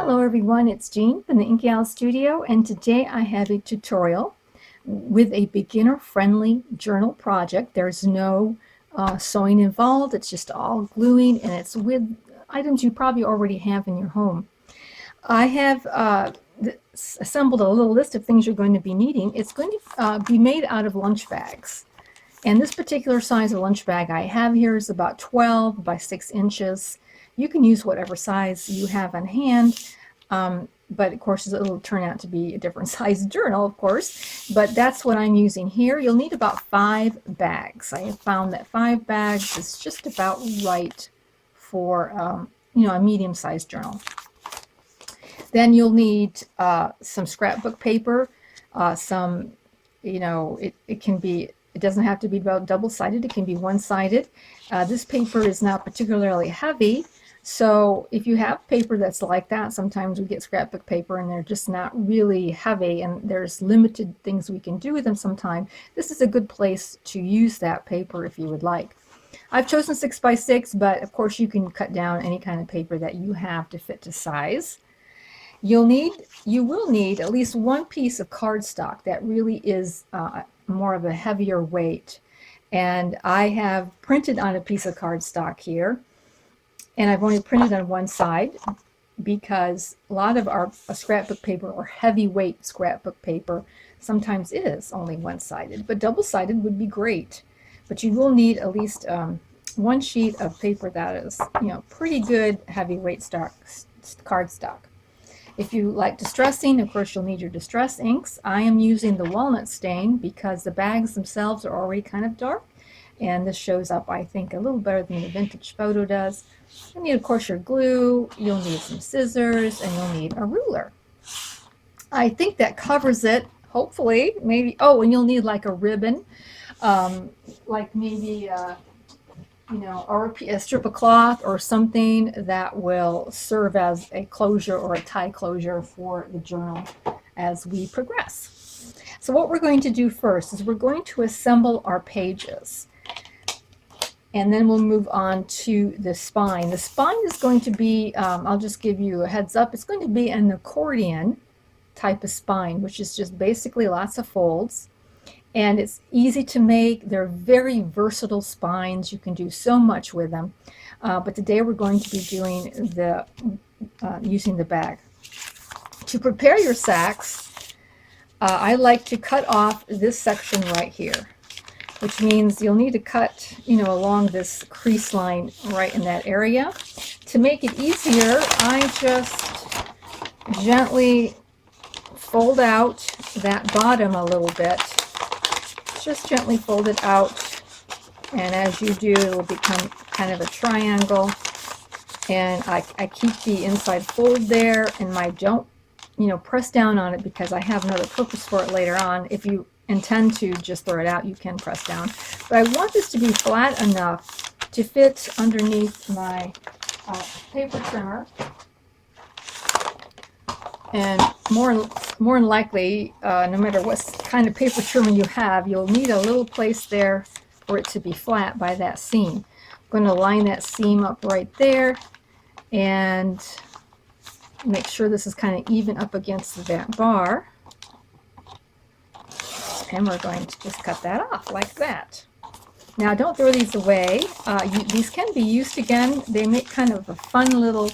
Hello everyone, it's Jean from the Inky Studio, and today I have a tutorial with a beginner-friendly journal project. There's no sewing involved, it's just all gluing, and it's with items you probably already have in your home. I have assembled a little list of things you're going to be needing. It's going to be made out of lunch bags. And this particular size of lunch bag I have here is about 12 by 6 inches. You can use whatever size you have on hand, but of course it'll turn out to be a different size journal, of course. But that's what I'm using here. You'll need about 5 bags. I have found that 5 bags is just about right for a medium-sized journal. Then you'll need some scrapbook paper, it doesn't have to be about double-sided, it can be one-sided. This paper is not particularly heavy, so if you have paper that's like that, sometimes we get scrapbook paper and they're just not really heavy and there's limited things we can do with them sometime. This is a good place to use that paper if you would like. I've chosen 6 by 6, but of course you can cut down any kind of paper that you have to fit to size. You will need at least one piece of cardstock that really is more of a heavier weight. And I have printed on a piece of cardstock here, and I've only printed on one side because a lot of our scrapbook paper or heavyweight scrapbook paper sometimes is only one-sided, but double-sided would be great. But you will need at least one sheet of paper that is, pretty good heavyweight cardstock. If you like distressing, of course you'll need your distress inks. I am using the walnut stain because the bags themselves are already kind of dark, and this shows up, I think, a little better than the vintage photo does. You'll need, of course, your glue, you'll need some scissors, and you'll need a ruler. I think that covers it, hopefully. Maybe, oh, and you'll need like a ribbon, like maybe or a strip of cloth or something that will serve as a closure or a tie closure for the journal as we progress. So what we're going to do first is we're going to assemble our pages, and then we'll move on to the spine. The spine is going to be, I'll just give you a heads up, it's going to be an accordion type of spine, which is just basically lots of folds. And it's easy to make. They're very versatile spines. You can do so much with them. But today we're going to be doing using the bag. To prepare your sacks, I like to cut off this section right here, which means you'll need to cut, along this crease line right in that area. To make it easier, I just gently fold out that bottom a little bit. Just gently fold it out, and as you do, it will become kind of a triangle. And I keep the inside fold there, and I don't, press down on it because I have another purpose for it later on. If you intend to just throw it out, you can press down. But I want this to be flat enough to fit underneath my paper trimmer. And more than likely, no matter what kind of paper trimmer you have, you'll need a little place there for it to be flat by that seam. I'm going to line that seam up right there and make sure this is kind of even up against that bar. And we're going to just cut that off like that. Now don't throw these away. These can be used again. They make kind of a fun little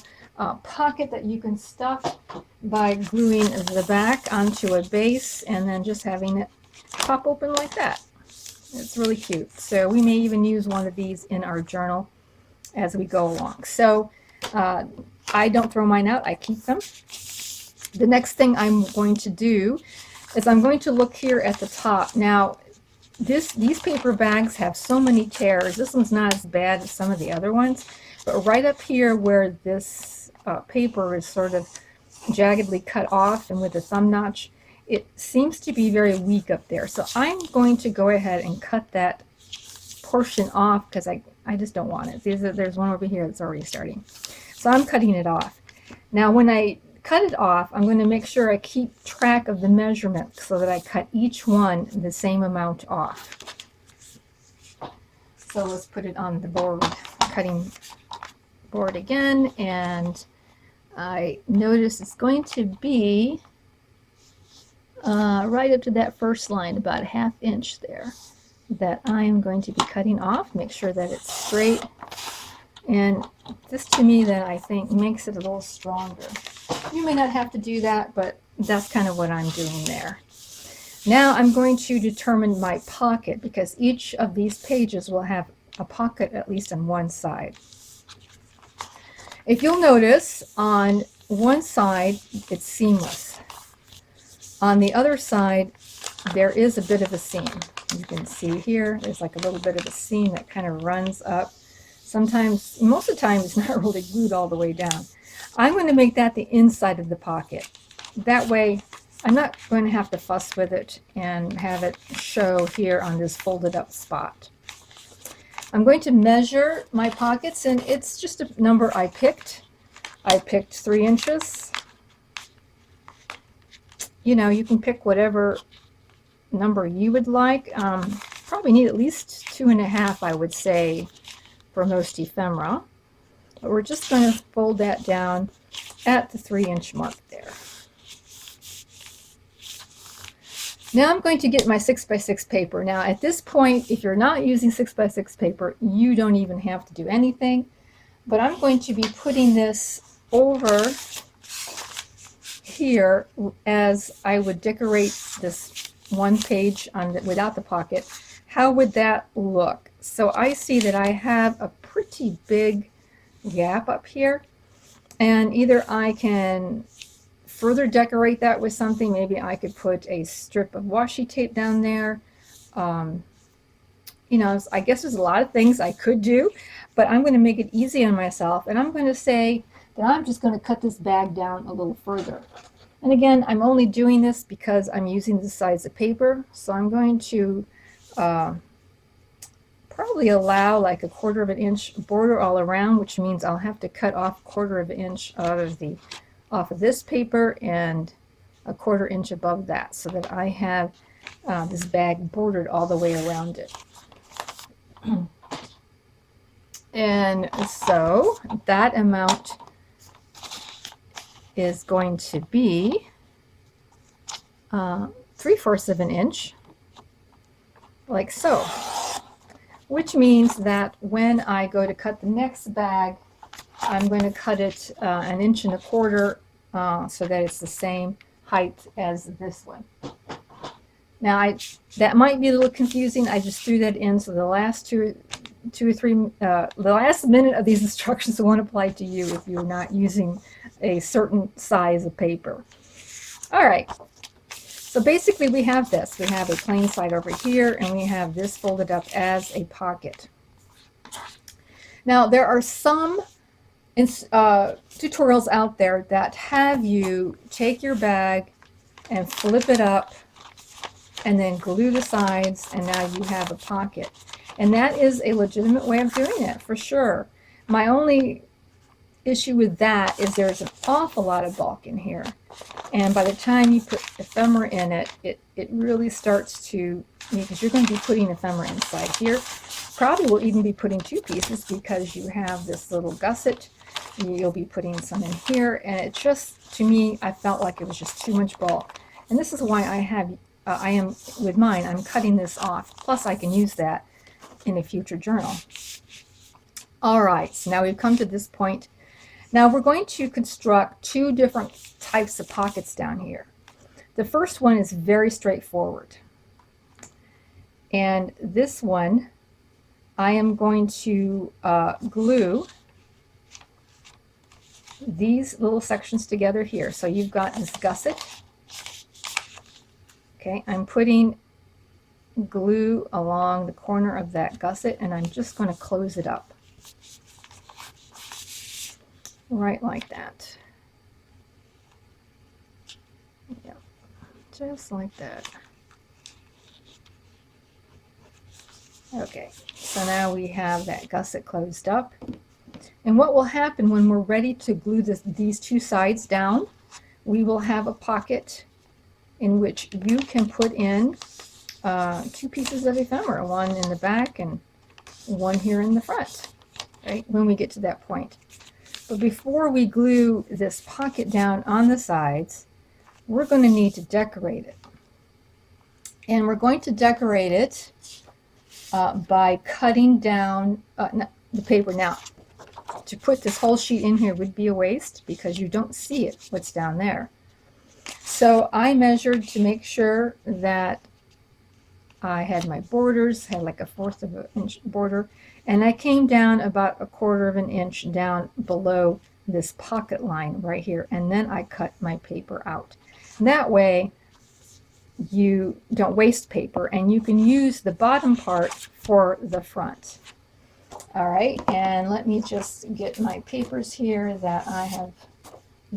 pocket that you can stuff by gluing the back onto a base and then just having it pop open like that. It's really cute. So we may even use one of these in our journal as we go along. So I don't throw mine out, I keep them. The next thing I'm going to do is I'm going to look here at the top. Now these paper bags have so many tears. This one's not as bad as some of the other ones, but right up here where this paper is sort of jaggedly cut off and with a thumb notch, it seems to be very weak up there. So I'm going to go ahead and cut that portion off because I just don't want it. There's one over here that's already starting. So I'm cutting it off. Now when I cut it off, I'm going to make sure I keep track of the measurement so that I cut each one the same amount off. So let's put it on the board, cutting board again, and I notice it's going to be right up to that first line, about a ½ inch there, that I am going to be cutting off. Make sure that it's straight. And this to me then I think makes it a little stronger. You may not have to do that, but that's kind of what I'm doing there. Now I'm going to determine my pocket, because each of these pages will have a pocket at least on one side. If you'll notice, on one side it's seamless. On the other side there is a bit of a seam. You can see here there's like a little bit of a seam that kind of runs up. Sometimes, most of the time, it's not really glued all the way down. I'm going to make that the inside of the pocket. That way I'm not going to have to fuss with it and have it show here on this folded up spot. I'm going to measure my pockets, and it's just a number I picked. I picked 3 inches. You know, you can pick whatever number you would like. Probably need at least 2.5, I would say, for most ephemera. But we're just going to fold that down at the 3-inch mark there. Now I'm going to get my 6x6 paper. Now at this point, if you're not using 6x6 paper, you don't even have to do anything. But I'm going to be putting this over here as I would decorate this one page on without the pocket. How would that look? So I see that I have a pretty big gap up here, and either I can further decorate that with something. Maybe I could put a strip of washi tape down there. You know, I guess there's a lot of things I could do, but I'm going to make it easy on myself, and I'm going to say that I'm just going to cut this bag down a little further. And again, I'm only doing this because I'm using this size of paper, so I'm going to probably allow like a 1/4 inch border all around, which means I'll have to cut off 1/4 inch off of this paper and a 1/4 inch above that, so that I have this bag bordered all the way around it. And so that amount is going to be 3/4 inch, like so. Which means that when I go to cut the next bag, I'm going to cut it 1 1/4 inch so that it's the same height as this one. Now that might be a little confusing. I just threw that in, so the last the last minute of these instructions won't apply to you if you're not using a certain size of paper. All right. So basically we have this. We have a plain side over here, and we have this folded up as a pocket. Now there are some tutorials out there that have you take your bag and flip it up and then glue the sides, and now you have a pocket. And that is a legitimate way of doing it, for sure. My only issue with that is there's an awful lot of bulk in here. And by the time you put ephemera in it, it really starts to, because you're going to be putting ephemera inside here. Probably will even be putting 2 pieces, because you have this little gusset. You'll be putting some in here, and it just, to me, I felt like it was just too much bulk. And this is why I am with mine, I'm cutting this off. Plus I can use that in a future journal. All right, so now we've come to this point. Now we're going to construct 2 different types of pockets down here. The first one is very straightforward. And this one, I am going to glue these little sections together here. So you've got this gusset. Okay, I'm putting glue along the corner of that gusset, and I'm just going to close it up. Right like that. Yeah, just like that. Okay, so now we have that gusset closed up. And what will happen when we're ready to glue these 2 sides down, we will have a pocket in which you can put in 2 pieces of ephemera, one in the back and one here in the front, right, when we get to that point. But before we glue this pocket down on the sides, we're going to need to decorate it. And we're going to decorate it by cutting down the paper. Now, to put this whole sheet in here would be a waste because you don't see it, what's down there. So I measured to make sure that I had my borders, had like 1/4 of an inch border, and I came down about 1/4 of an inch down below this pocket line right here, and then I cut my paper out. That way you don't waste paper, and you can use the bottom part for the front. All right, and let me just get my papers here that I have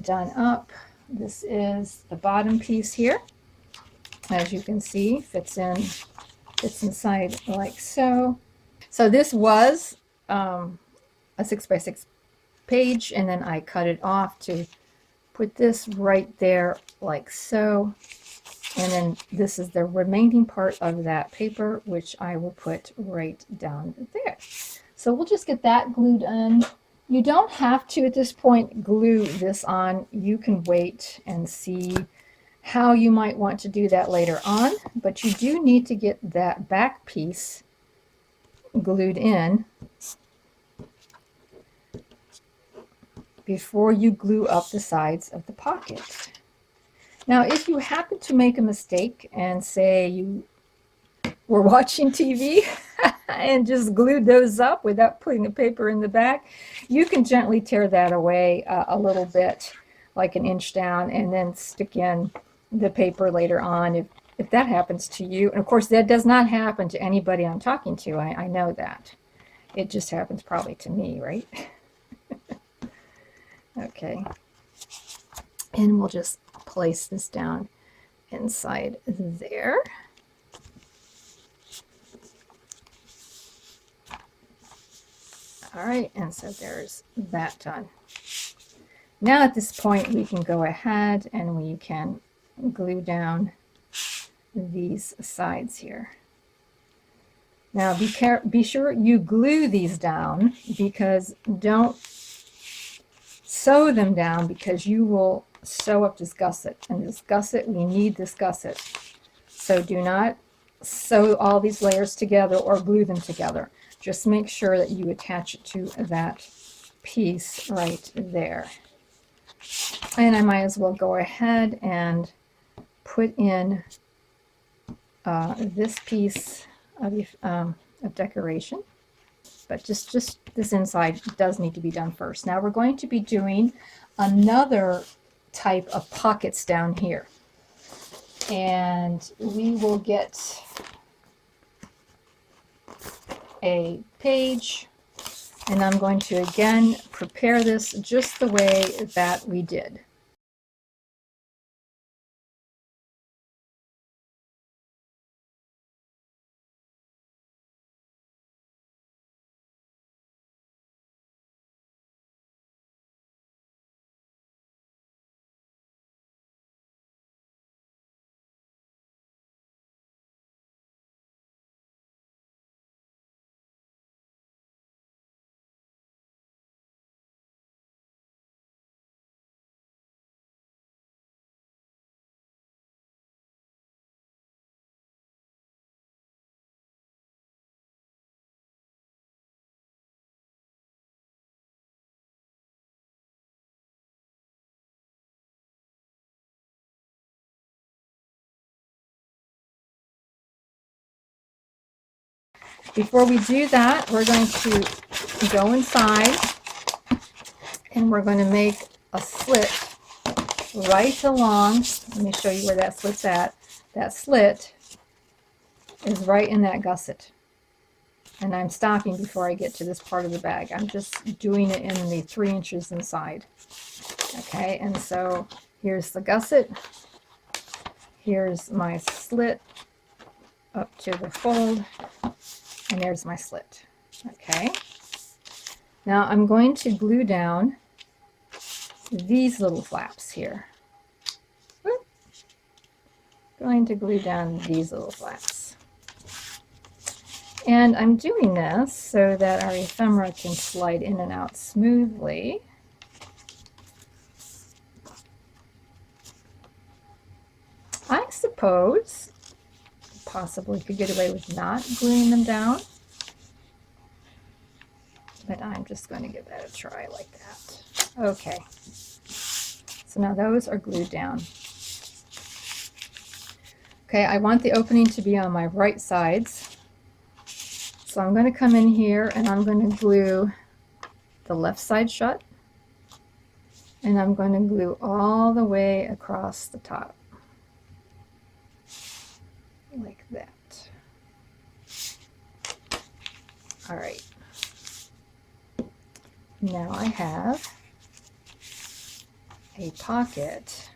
done up. This is the bottom piece here. As you can see, fits inside like so. So this was a 6x6 page, and then I cut it off to put this right there like so. And then this is the remaining part of that paper, which I will put right down there. So we'll just get that glued on. You don't have to at this point glue this on. You can wait and see how you might want to do that later on, but you do need to get that back piece glued in before you glue up the sides of the pocket. Now, if you happen to make a mistake and say you were watching TV and just glued those up without putting the paper in the back, you can gently tear that away a little bit, like 1 inch down, and then stick in the paper later on if that happens to you. And of course, that does not happen to anybody I'm talking to. I know that. It just happens probably to me, right? Okay. And we'll just place this down inside there. All right, and so there's that done. Now at this point, we can go ahead and we can glue down these sides here. Now be sure you glue these down, because don't sew them down, because you will sew up this gusset, and this gusset, we need this gusset. So do not sew all these layers together or glue them together. Just make sure that you attach it to that piece right there. And I might as well go ahead and put in this piece of decoration. But just this inside does need to be done first. Now we're going to be doing another type of pockets down here. And we will get a page, and I'm going to again prepare this just the way that we did. Before we do that, we're going to go inside and we're going to make a slit right along. Let me show you where that slit's at. That slit is right in that gusset. And I'm stopping before I get to this part of the bag. I'm just doing it in the 3 inches inside. Okay, and so here's the gusset. Here's my slit up to the fold. And there's my slit. Okay. Now I'm going to glue down these little flaps here. Whoop. Going to glue down these little flaps. And I'm doing this so that our ephemera can slide in and out smoothly. I suppose possibly could get away with not gluing them down, but I'm just going to give that a try like that. Okay, so now those are glued down. Okay, I want the opening to be on my right sides, so I'm going to come in here and I'm going to glue the left side shut, and I'm going to glue all the way across the top like that. All right, now I have a pocket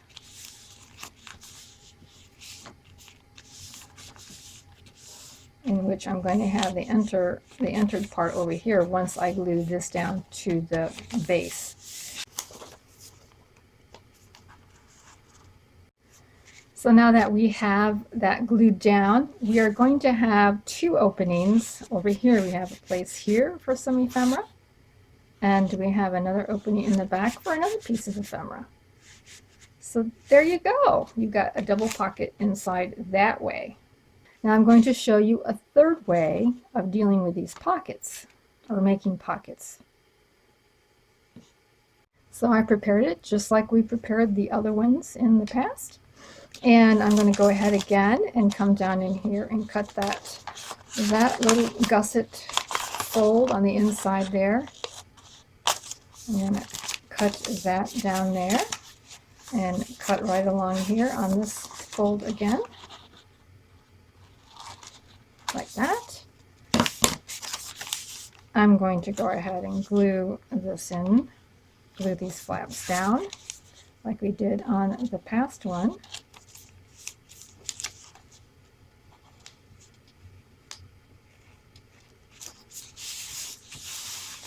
in which I'm going to have the entered part over here once I glue this down to the base. So now that we have that glued down, we are going to have two openings. Over here we have a place here for some ephemera, and we have another opening in the back for another piece of ephemera. So there you go. You've got a double pocket inside that way. Now I'm going to show you a third way of dealing with these pockets, or making pockets. So I prepared it just like we prepared the other ones in the past. And I'm going to go ahead again and come down in here and cut that little gusset fold on the inside there. I'm going to cut that down there and cut right along here on this fold again, like that. I'm going to go ahead and glue this in, glue these flaps down like we did on the past one.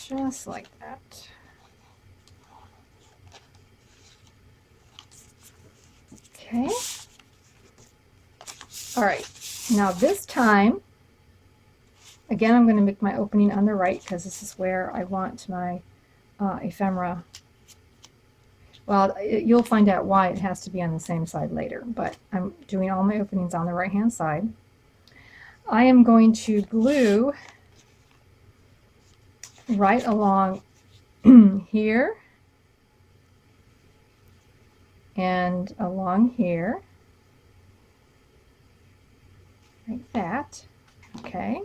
Just like that. Okay. All right. Now this time, again, I'm going to make my opening on the right because this is where I want my ephemera. Well, you'll find out why it has to be on the same side later, but I'm doing all my openings on the right-hand side. I am going to glue right along here and along here, like that. Okay,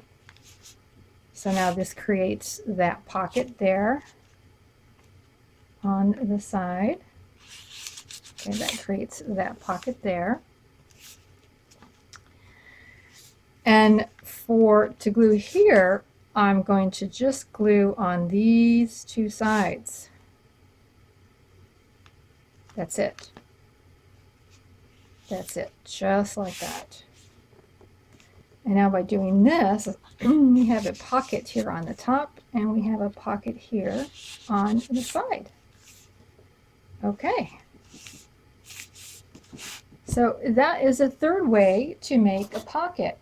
so now this creates that pocket there on the side. Okay, that creates that pocket there. And to glue here, I'm going to just glue on these two sides. That's it. That's it, just like that. And now by doing this, we have a pocket here on the top, and we have a pocket here on the side. Okay. So that is a third way to make a pocket.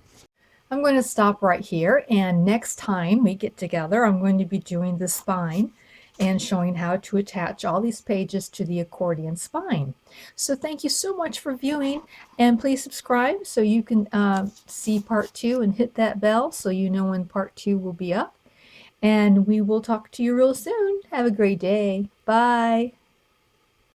I'm going to stop right here, and next time we get together, I'm going to be doing the spine and showing how to attach all these pages to the accordion spine. So thank you so much for viewing, and please subscribe so you can see part 2 and hit that bell so you know when part 2 will be up. And we will talk to you real soon. Have a great day. Bye.